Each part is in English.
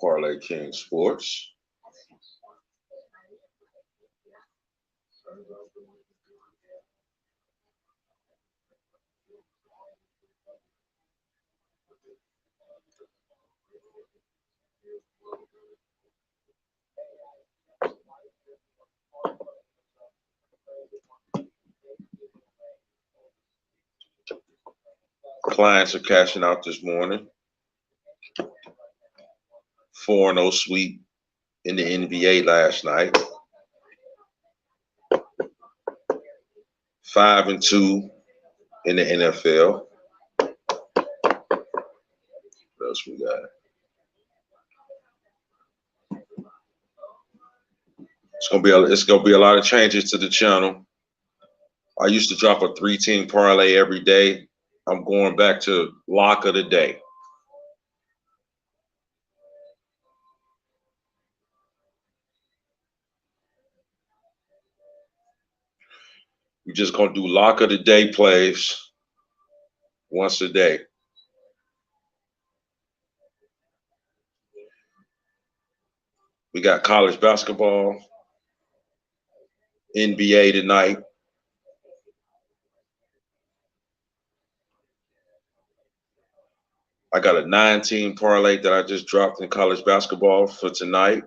Parlay King Sports. Clients are cashing out this morning. 4-0 sweep in the NBA last night. 5-2 in the NFL. What else we got? It's gonna be a lot of changes to the channel. I used to drop a 3-team parlay every day. I'm going back to lock of the day. We're just gonna do lock of the day plays once a day. We got college basketball, NBA tonight. I got a 9-team parlay that I just dropped in college basketball for tonight.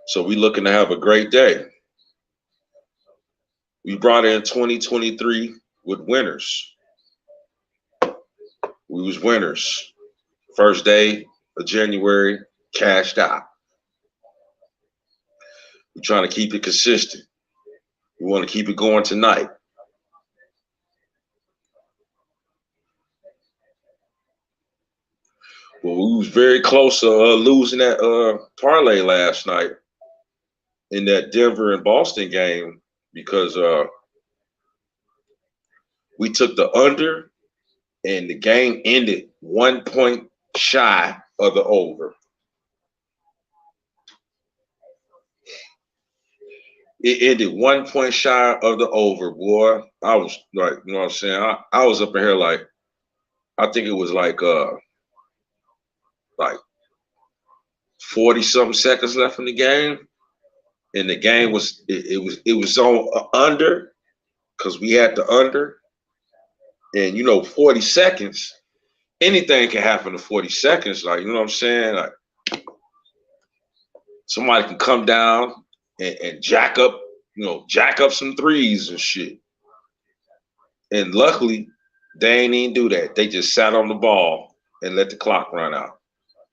So we're looking to have a great day. We brought in 2023 with winners. We was winners. First day of January, cashed out. We're trying to keep it consistent. We want to keep it going tonight. Well, we was very close to losing that parlay last night in that Denver and Boston game because we took the under and the game ended 1 point shy of the over. It ended 1 point shy of the over, boy. I was like, you know what I'm saying? I was up in here like, I think it was like 40 something seconds left in the game. And the game was it was on under because we had the under. And 40 seconds, anything can happen in 40 seconds. Like, you know what I'm saying? Like somebody can come down and jack up some threes and shit. And luckily, they ain't even do that. They just sat on the ball and let the clock run out.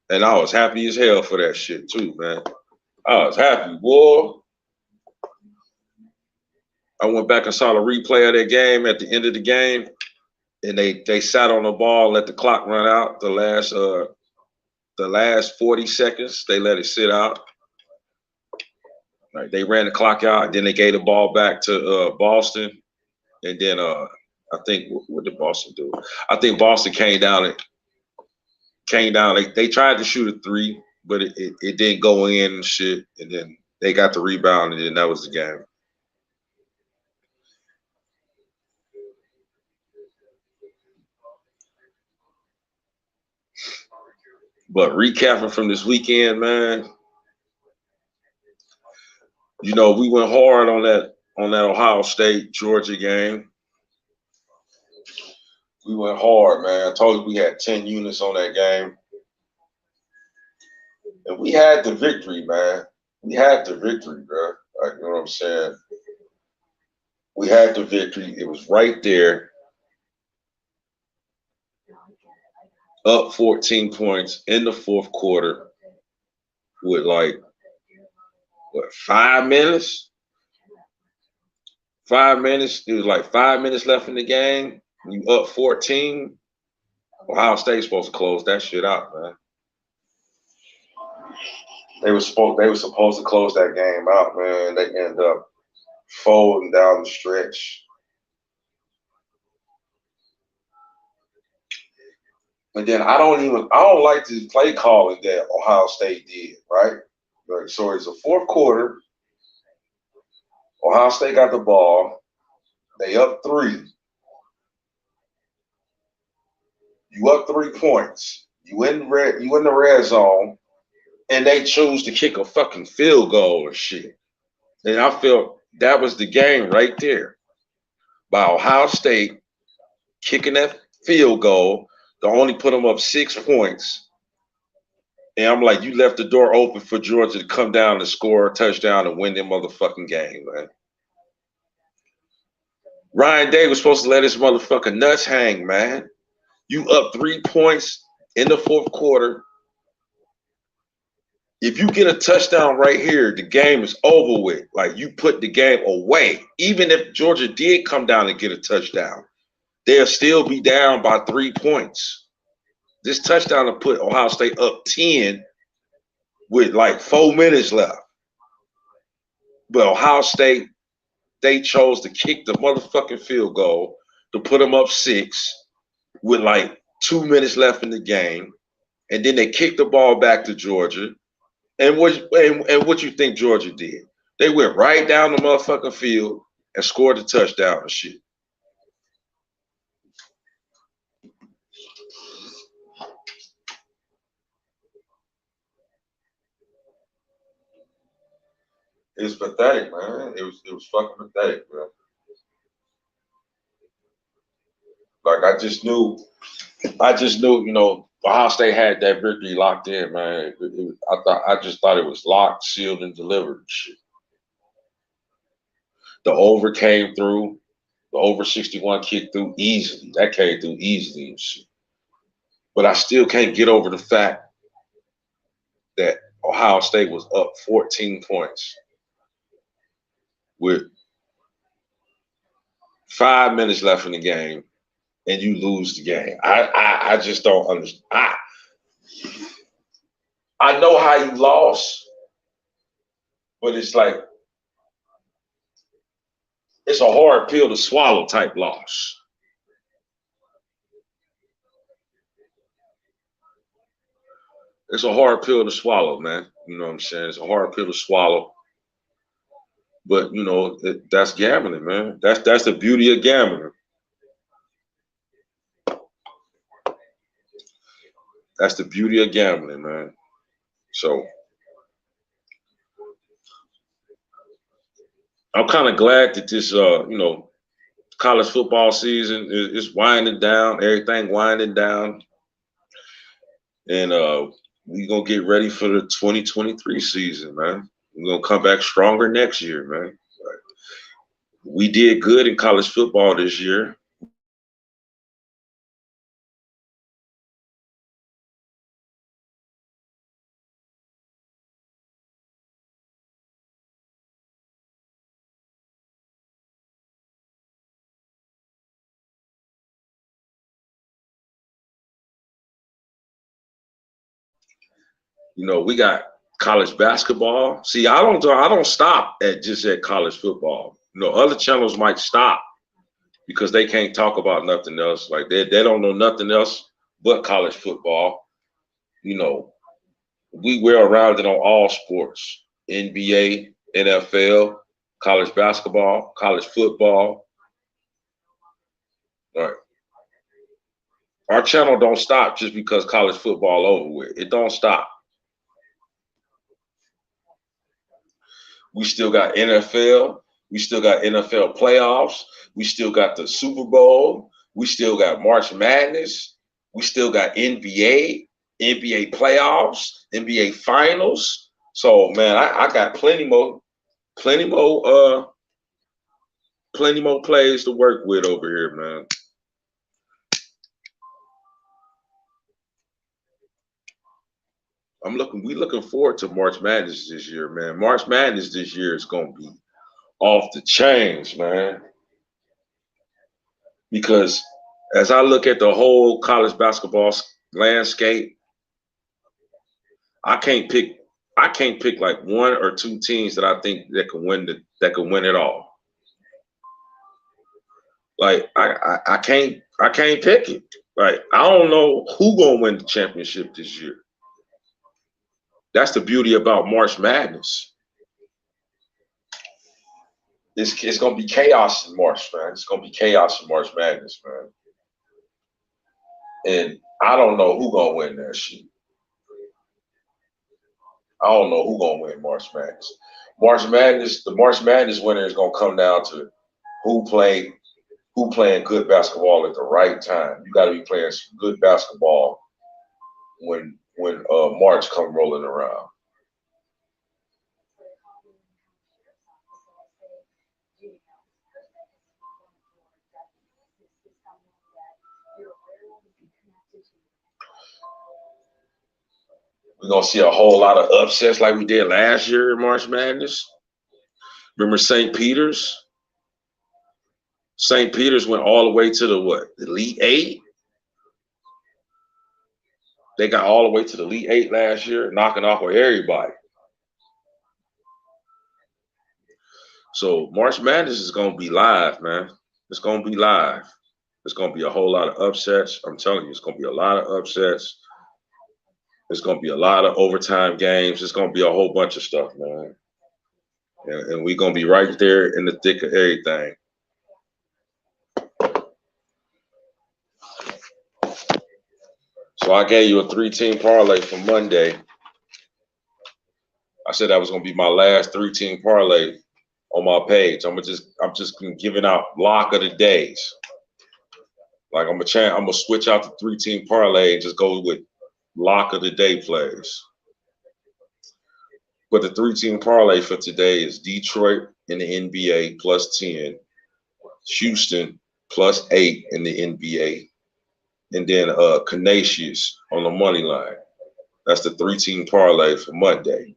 And I was happy as hell for that shit too, man. I was happy, boy. I went back and saw the replay of that game at the end of the game, and they sat on the ball, let the clock run out. The last 40 seconds, they let it sit out. Like they ran the clock out, then they gave the ball back to Boston, and then I think what did Boston do? I think Boston came down. They tried to shoot a three, but it didn't go in and shit. And then they got the rebound, and then that was the game. But recapping from this weekend, man, we went hard on that Ohio State Georgia game. We went hard, man. I told you we had 10 units on that game. And we had the victory, man. We had the victory, bro. Like, you know what I'm saying? We had the victory. It was right there. Up 14 points in the fourth quarter with 5 minutes? 5 minutes. It was like 5 minutes left in the game. You up 14. Ohio State's supposed to close that shit out, man. They were supposed to close that game out, man. They ended up folding down the stretch. And then I don't like the play calling that Ohio State did, right? So it's a fourth quarter. Ohio State got the ball. They up 3. You up 3 points. You in the red zone, and they choose to kick a fucking field goal or shit. And I felt that was the game right there by Ohio State kicking that field goal to only put them up 6 points. And I'm like, you left the door open for Georgia to come down and score a touchdown and win their motherfucking game, man. Ryan Day was supposed to let his motherfucking nuts hang, man. You up 3 points in the fourth quarter. If you get a touchdown right here, the game is over with. Like, you put the game away. Even if Georgia did come down and get a touchdown, they'll still be down by 3 points. This touchdown to put Ohio State up 10 with like 4 minutes left. But Ohio State, they chose to kick the motherfucking field goal to put them up 6 with like 2 minutes left in the game. And then they kicked the ball back to Georgia. And what you think Georgia did? They went right down the motherfucking field and scored a touchdown and shit. It was pathetic, man. It was fucking pathetic, man. Like I just knew, Ohio State had that victory locked in, man. I just thought it was locked, sealed, and delivered. Shit. The over came through. The over 61 kicked through easily. That came through easily and shit. But I still can't get over the fact that Ohio State was up 14 points with 5 minutes left in the game, and you lose the game. I just don't understand. I know how you lost, but it's like it's a hard pill to swallow type loss. It's a hard pill to swallow, man. You know what I'm saying? It's a hard pill to swallow. But that's gambling, man. That's the beauty of gambling. That's the beauty of gambling, man. So I'm kind of glad that this, college football season is winding down. Everything winding down, and we gonna get ready for the 2023 season, man. We're gonna come back stronger next year, man. We did good in college football this year. We got college basketball. See, I don't stop at college football. Other channels might stop because they can't talk about nothing else. Like they don't know nothing else but college football. We wear around it on all sports: NBA, NFL, college basketball, college football. Right. Our channel don't stop just because college football over with. It don't stop. We still got NFL. We still got NFL playoffs. We still got the Super Bowl. We still got March Madness. We still got NBA playoffs, NBA finals. So man, I got plenty more plays to work with over here, man. We looking forward to March Madness this year, man. March Madness this year is gonna be off the chains, man. Because as I look at the whole college basketball landscape, I can't pick like one or two teams that I think that can win it all. Like I can't pick it. Like I don't know who gonna win the championship this year. That's the beauty about March Madness. It's gonna be chaos in March, man. It's gonna be chaos in March Madness, man. And I don't know who gonna win that shit. I don't know who gonna win March Madness. The March Madness winner is gonna come down to who play who playing good basketball at the right time. You got to be playing some good basketball when March come rolling around. We're gonna see a whole lot of upsets like we did last year in March Madness. Remember St. Peter's? St. Peter's went all the way to the what? The Elite Eight? They got all the way to the Elite Eight last year, knocking off with everybody. So March Madness is gonna be live, man. It's gonna be live. It's gonna be a whole lot of upsets. I'm telling you, it's gonna be a lot of upsets. It's gonna be a lot of overtime games. It's gonna be a whole bunch of stuff, man. And we're gonna be right there in the thick of everything. So I gave you a 3-team parlay for Monday. I said that was gonna be my last 3-team parlay on my page. I'm just giving out lock of the days. Like I'm gonna switch out the 3-team parlay and just go with lock of the day plays. But the 3-team parlay for today is Detroit in the NBA plus 10, Houston plus 8 in the NBA, and then Canisius on the money line. That's the 3-team parlay for Monday.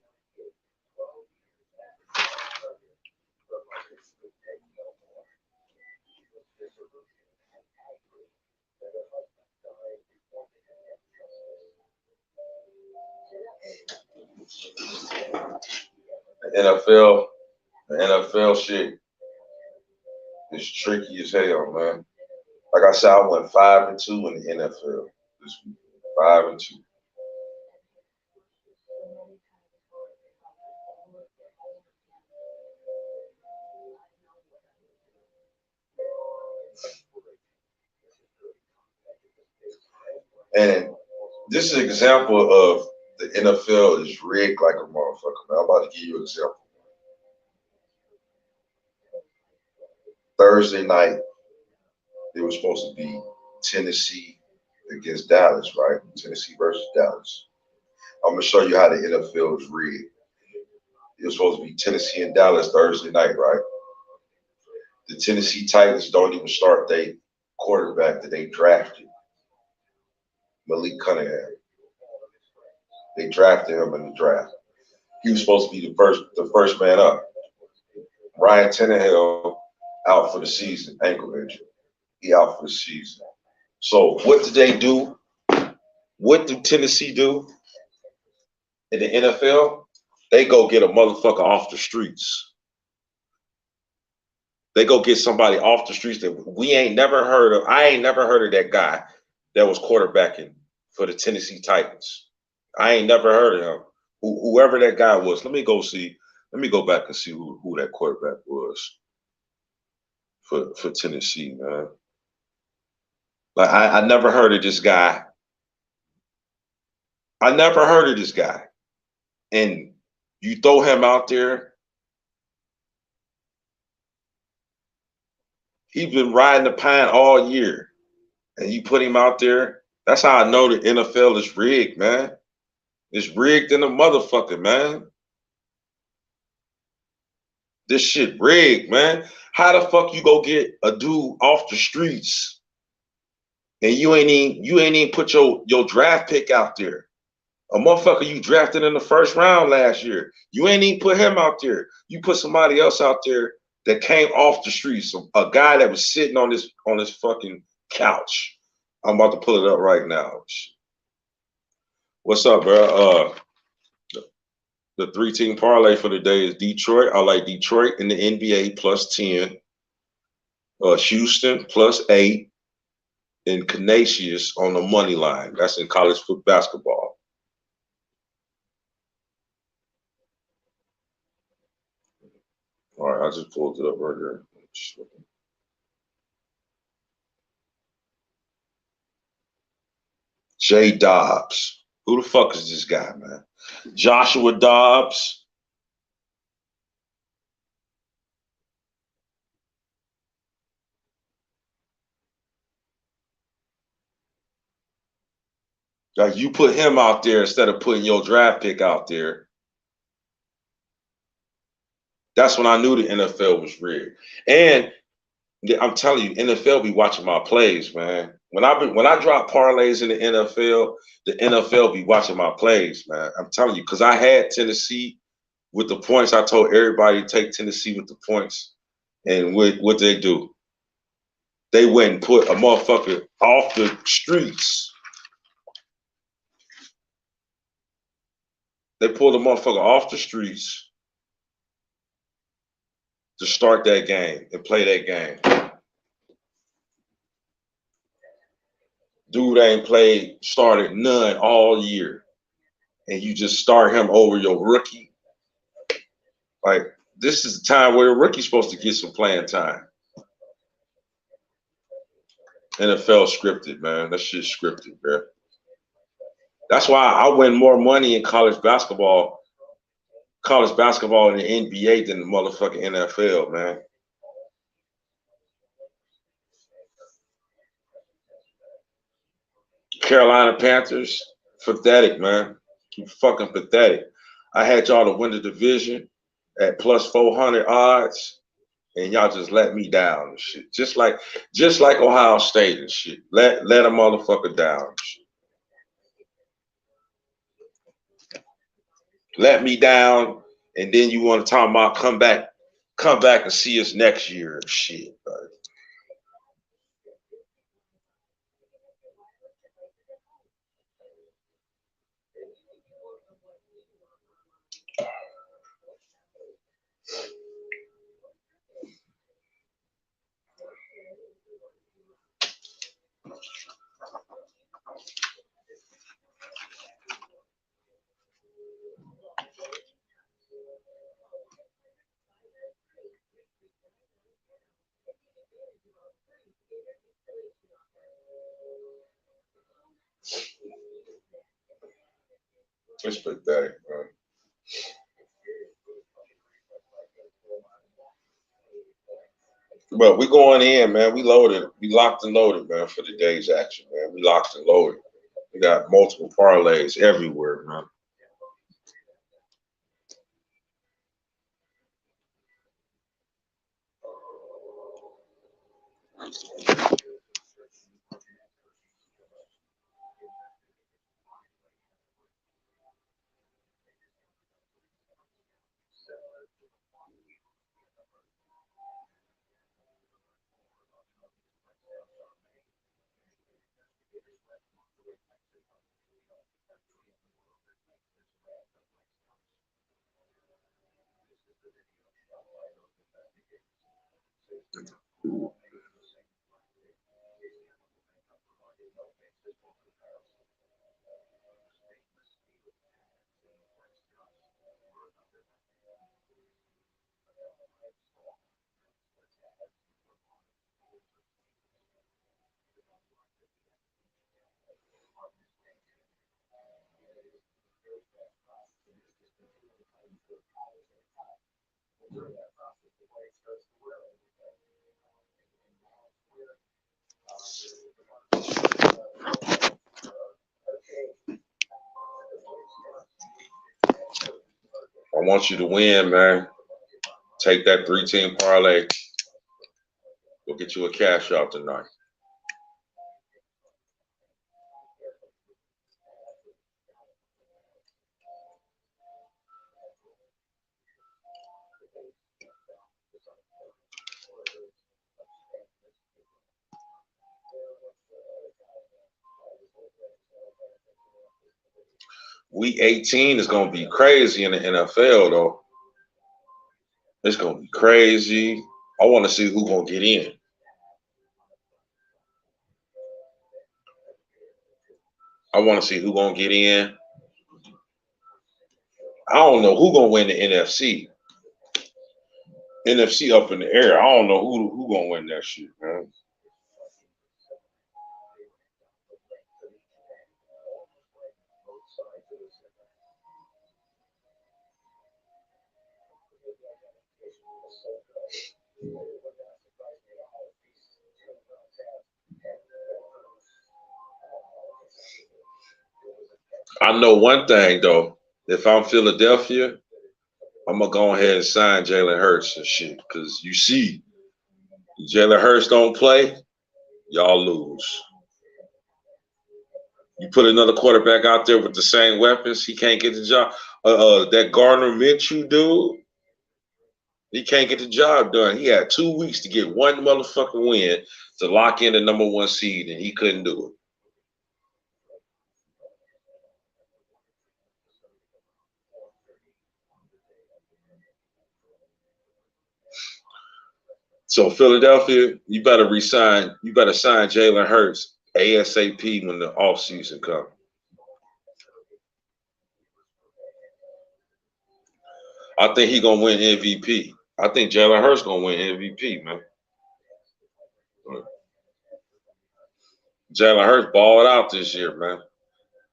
The NFL, the NFL shit is tricky as hell, man. Like I said, I went 5-2 in the NFL this week. 5-2. And this is an example of the NFL is rigged like a motherfucker. Man, I'm about to give you an example. Thursday night, it was supposed to be Tennessee against Dallas, right? Tennessee versus Dallas. I'm gonna show you how the NFL is rigged. It was supposed to be Tennessee and Dallas Thursday night, right? The Tennessee Titans don't even start their quarterback that they drafted, Malik Cunningham. They drafted him in the draft. He was supposed to be the first man up. Ryan Tannehill out for the season, ankle injury. He out for the season. So what did they do? What did Tennessee do in the NFL? They go get a motherfucker off the streets. They go get somebody off the streets that we ain't never heard of. I ain't never heard of that guy that was quarterbacking for the Tennessee Titans. I ain't never heard of him. Whoever that guy was, let me go see. Let me go back and see who that quarterback was for Tennessee, man. Like I never heard of this guy. I never heard of this guy. And you throw him out there, he's been riding the pine all year. And you put him out there. That's how I know the NFL is rigged, man. It's rigged in a motherfucker, man. This shit rigged, man. How the fuck you go get a dude off the streets and you ain't even put your draft pick out there? A motherfucker you drafted in the first round last year. You ain't even put him out there. You put somebody else out there that came off the streets. A guy that was sitting on this fucking couch. I'm about to pull it up right now. What's up, bro? The 3-team parlay for the day is Detroit. I like Detroit in the NBA plus 10. Houston plus 8. And Canisius on the money line. That's in college football basketball. All right, I just pulled it up right here. J. Dobbs. Who the fuck is this guy, man? Joshua Dobbs. Like you put him out there instead of putting your draft pick out there. That's when I knew the NFL was rigged. And I'm telling you, NFL be watching my plays, man. When I drop parlays in the NFL be watching my plays, man. I'm telling you, because I had Tennessee with the points. I told everybody to take Tennessee with the points, and what they do, they went and put a motherfucker off the streets. They pulled a motherfucker off the streets to start that game and play that game. Dude ain't started none all year. And you just start him over your rookie. Like, this is the time where a rookie's supposed to get some playing time. NFL scripted, man. That shit's scripted, bro. That's why I win more money in college basketball in the NBA than the motherfucking NFL, man. Carolina Panthers, pathetic, man. Fucking pathetic. I had y'all to win the division at plus 400 odds, and y'all just let me down and shit. Just like Ohio State and shit. Let a motherfucker down and shit. Let me down, and then you want to talk about come back and see us next year and shit. Right? It's pathetic, man. But we going in, man. We loaded. We locked and loaded, man, for the day's action, man. We locked and loaded. We got multiple parlays everywhere, man. I want you to win, man. Take that 3-team parlay. We'll get you a cash out tonight. Week 18 is going to be crazy in the NFL, though. It's going to be crazy. I want to see who's going to get in. I want to see who's going to get in. I don't know who's going to win the NFC. NFC up in the air. I don't know who going to win that shit, man. I know one thing though. If I'm Philadelphia, I'm gonna go ahead and sign Jalen Hurts and shit. Cause you see, Jalen Hurts don't play, y'all lose. You put another quarterback out there with the same weapons, he can't get the job. That Gardner Minshew dude, he can't get the job done. He had 2 weeks to get one motherfucking win to lock in the number one seed, and he couldn't do it. So Philadelphia, you better resign. You better sign Jalen Hurts ASAP when the off season comes. I think he gonna win MVP. I think Jalen Hurts gonna win MVP, man. Jalen Hurts balled out this year, man.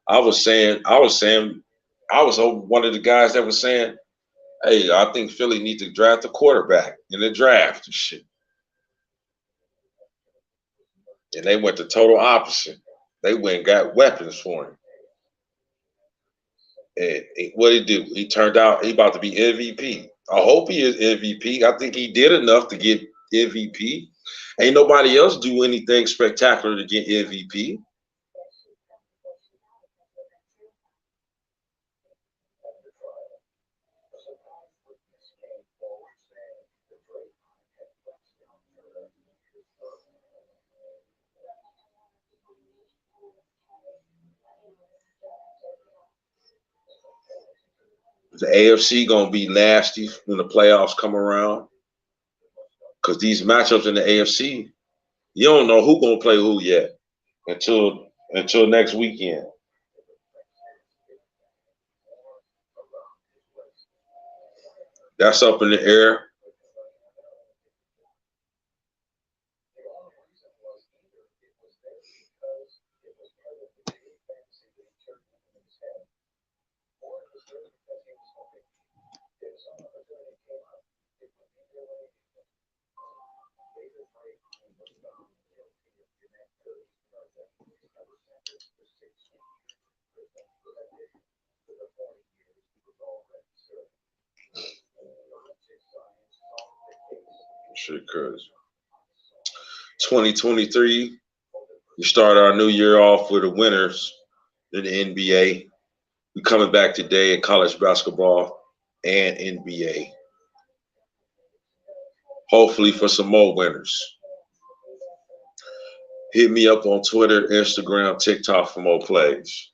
I was one of the guys that was saying, "Hey, I think Philly needs to draft a quarterback in the draft and shit." And they went the total opposite. They went and got weapons for him. And what did he do? He turned out he about to be MVP. I hope he is MVP. I think he did enough to get MVP. Ain't nobody else do anything spectacular to get MVP. The AFC gonna be nasty when the playoffs come around because these matchups in the AFC, you don't know who gonna play who yet until next weekend. That's up in the air. Shit, cause 2023, we start our new year off with the winners in the NBA. We coming back today in college basketball and NBA. Hopefully for some more winners. Hit me up on Twitter, Instagram, TikTok for more plays.